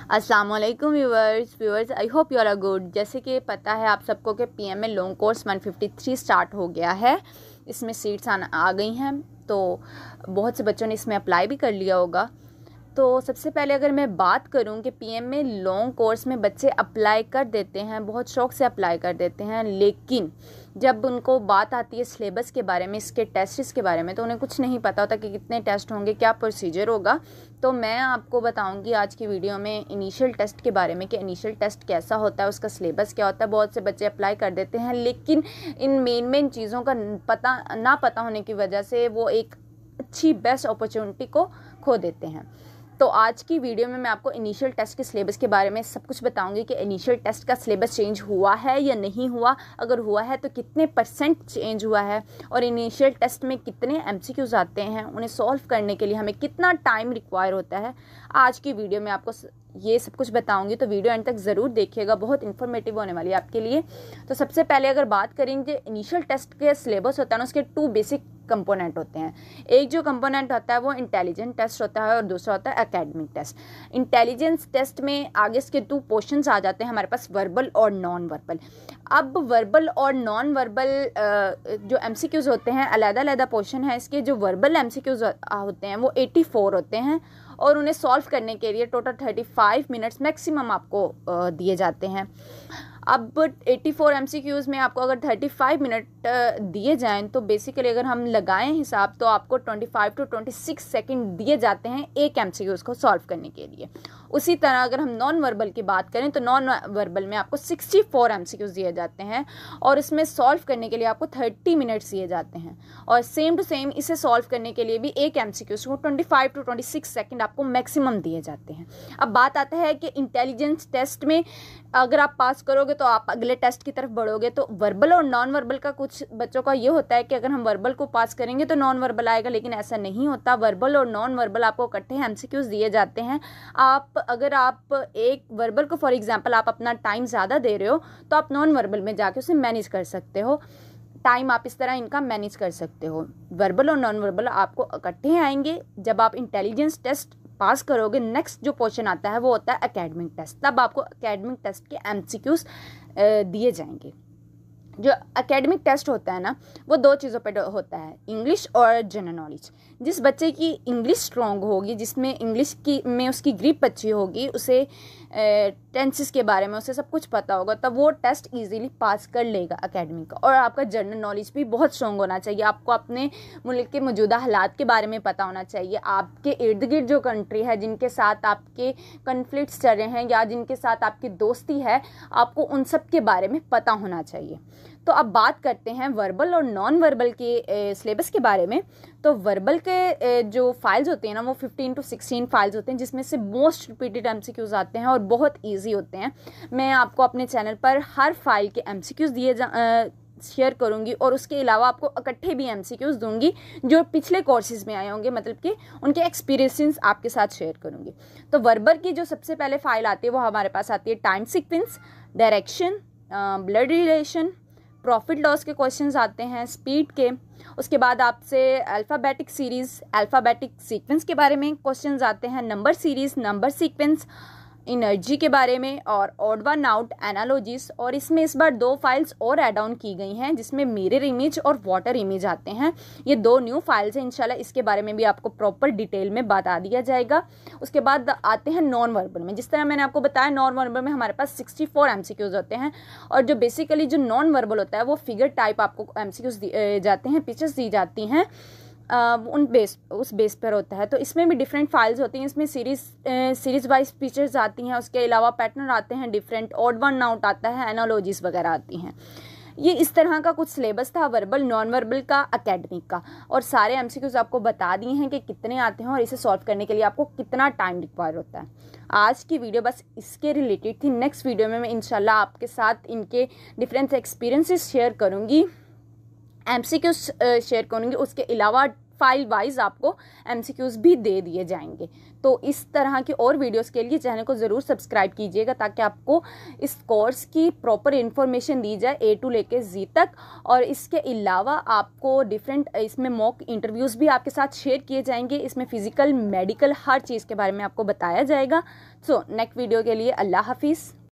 अस्सलाम वालेकुम viewers, I hope you are good. जैसे कि पता है आप सबको कि पीएम में लॉन्ग कोर्स 153 स्टार्ट हो गया है। इसमें सीट्स आ गई हैं, तो बहुत से बच्चों ने इसमें अप्लाई भी कर लिया होगा। तो सबसे पहले अगर मैं बात करूं कि पीएम में लॉन्ग कोर्स में बच्चे अप्लाई कर देते हैं, बहुत शौक से अप्लाई कर देते हैं, लेकिन जब उनको बात आती है सिलेबस के बारे में, इसके टेस्ट्स के बारे में, तो उन्हें कुछ नहीं पता होता कि कितने टेस्ट होंगे, क्या प्रोसीजर होगा। तो मैं आपको बताऊंगी आज की वीडियो में इनिशियल टेस्ट के बारे में कि इनिशियल टेस्ट कैसा होता है, उसका सिलेबस क्या होता है। बहुत से बच्चे अप्लाई कर देते हैं, लेकिन इन मेन चीज़ों का ना पता होने की वजह से वो एक अच्छी बेस्ट अपॉर्चुनिटी को खो देते हैं। तो आज की वीडियो में मैं आपको इनिशियल टेस्ट के सिलेबस के बारे में सब कुछ बताऊंगी कि इनिशियल टेस्ट का सिलेबस चेंज हुआ है या नहीं हुआ, अगर हुआ है तो कितने % चेंज हुआ है, और इनिशियल टेस्ट में कितने MCQs आते हैं, उन्हें सॉल्व करने के लिए हमें कितना टाइम रिक्वायर होता है। आज की वीडियो में आपको ये सब कुछ बताऊंगी, तो वीडियो एंड तक ज़रूर देखिएगा, बहुत इन्फॉर्मेटिव होने वाली है आपके लिए। तो सबसे पहले अगर बात करेंगे इनिशियल टेस्ट के सिलेबस होता है ना, उसके 2 बेसिक कंपोनेंट होते हैं। एक जो कंपोनेंट होता है वो इंटेलिजेंस टेस्ट होता है और दूसरा होता है एकेडमिक टेस्ट। इंटेलिजेंस टेस्ट में आगे इसके 2 पोर्शंस आ जाते हैं हमारे पास, वर्बल और नॉन वर्बल। अब वर्बल और नॉन वर्बल जो MCQs होते हैं, अलग-अलग पोर्शन है इसके। जो वर्बल MCQs होते हैं वो 84 होते हैं और उन्हें सॉल्व करने के लिए टोटल 35 मिनट्स मैक्सिमम आपको दिए जाते हैं। अब 84 MCQs में आपको अगर 35 मिनट दिए जाएं तो बेसिकली अगर हम लगाएं हिसाब तो आपको 25 to 26 सेकंड दिए जाते हैं एक MCQs को सॉल्व करने के लिए। उसी तरह अगर हम नॉन वर्बल की बात करें तो नॉन वर्बल में आपको 64 MCQs दिए जाते हैं और इसमें सॉल्व करने के लिए आपको 30 मिनट्स दिए जाते हैं, और सेम टू सेम इसे सॉल्व करने के लिए भी एक MCQs को 25 to 26 सेकंड आपको मैक्सिमम दिए जाते हैं। अब बात आता है कि इंटेलिजेंस टेस्ट में अगर आप पास करोगे तो आप अगले टेस्ट की तरफ बढ़ोगे। तो वर्बल और नॉन वर्बल का कुछ बच्चों का ये होता है कि अगर हम वर्बल को पास करेंगे तो नॉन वर्बल आएगा, लेकिन ऐसा नहीं होता। वर्बल और नॉन वर्बल आपको इकट्ठे MCQs दिए जाते हैं। अगर आप एक वर्बल को फॉर एग्जांपल आप अपना टाइम ज़्यादा दे रहे हो तो आप नॉन वर्बल में जाके उसे मैनेज कर सकते हो, टाइम आप इस तरह इनका मैनेज कर सकते हो। वर्बल और नॉन वर्बल आपको इकट्ठे आएंगे। जब आप इंटेलिजेंस टेस्ट पास करोगे, नेक्स्ट जो पोर्शन आता है वो होता है एकेडमिक टेस्ट। तब आपको एकेडमिक टेस्ट के MCQs दिए जाएंगे। जो एकेडमिक टेस्ट होता है ना, वो 2 चीज़ों पर होता है, इंग्लिश और जनरल नॉलेज। जिस बच्चे की इंग्लिश स्ट्रॉन्ग होगी, जिसमें इंग्लिश की में उसकी ग्रिप अच्छी होगी, उसे टेंसेस के बारे में उसे सब कुछ पता होगा, तब वो टेस्ट इजीली पास कर लेगा एकेडमिक का। और आपका जनरल नॉलेज भी बहुत स्ट्रॉन्ग होना चाहिए। आपको अपने मुल्क के मौजूदा हालात के बारे में पता होना चाहिए। आपके इर्द गिर्द जो कंट्री है, जिनके साथ आपके कन्फ्लिक्ट्स चल रहे हैं या जिनके साथ आपकी दोस्ती है, आपको उन सब के बारे में पता होना चाहिए। तो अब बात करते हैं वर्बल और नॉन वर्बल के सिलेबस के बारे में। तो वर्बल के जो फाइल्स होते हैं ना, वो 15 to 16 फाइल्स होते हैं, जिसमें से मोस्ट रिपीटेड MCQs आते हैं और बहुत इजी होते हैं। मैं आपको अपने चैनल पर हर फाइल के MCQs शेयर करूंगी, और उसके अलावा आपको इकट्ठे भी MCQs दूंगी जो पिछले कोर्सेज में आए होंगे, मतलब कि उनके एक्सपीरियंसेस आपके साथ शेयर करूंगी। तो वर्बल की जो सबसे पहले फाइल आती है वो हमारे पास आती है time sequence, direction, blood relation, profit loss के क्वेश्चंस आते हैं, स्पीड के। उसके बाद आपसे अल्फ़ाबेटिक सीरीज़, अल्फ़ाबेटिक सीक्वेंस के बारे में क्वेश्चंस आते हैं, number series, number sequence, energy के बारे में, और ऑड वन आउट, एनालॉजीज। और इसमें इस बार 2 फाइल्स और ऐड ऑन की गई हैं, जिसमें मिरर इमेज और वाटर इमेज आते हैं। ये 2 न्यू फाइल्स हैं। इंशाल्लाह इसके बारे में भी आपको प्रॉपर डिटेल में बता दिया जाएगा। उसके बाद आते हैं नॉन वर्बल में। जिस तरह मैंने आपको बताया, नॉन वर्बल में हमारे पास 64 MCQs होते हैं, और जो बेसिकली जो नॉन वर्बल होता है वो फिगर टाइप आपको MCQs दिए जाते हैं, पिक्चर्स दी जाती हैं, उस बेस पर होता है। तो इसमें भी डिफरेंट फाइल्स होती हैं। इसमें सीरीज वाइज पिक्चर्स आती हैं, उसके अलावा पैटर्न आते हैं डिफरेंट, ऑड वन आउट आता है, एनालॉजीज वगैरह आती हैं। ये इस तरह का कुछ सिलेबस था वर्बल, नॉन वर्बल का, एकेडमिक का, और सारे MCQs आपको बता दिए हैं कि कितने आते हैं और इसे सॉल्व करने के लिए आपको कितना टाइम रिक्वायर होता है। आज की वीडियो बस इसके रिलेटेड थी। नेक्स्ट वीडियो में मैं इंशाल्लाह आपके साथ इनके डिफरेंट एक्सपीरियंसेस शेयर करूँगी, MCQs शेयर करूँगी। उसके अलावा फाइल वाइज आपको MCQs भी दे दिए जाएंगे। तो इस तरह की और वीडियोस के लिए चैनल को ज़रूर सब्सक्राइब कीजिएगा ताकि आपको इस कोर्स की प्रॉपर इन्फॉर्मेशन दी जाए A to लेके Z तक। और इसके अलावा आपको डिफरेंट इसमें मॉक इंटरव्यूज़ भी आपके साथ शेयर किए जाएंगे। इसमें फ़िज़िकल, मेडिकल, हर चीज़ के बारे में आपको बताया जाएगा। सो नेक्स्ट वीडियो के लिए अल्लाह हाफिज़।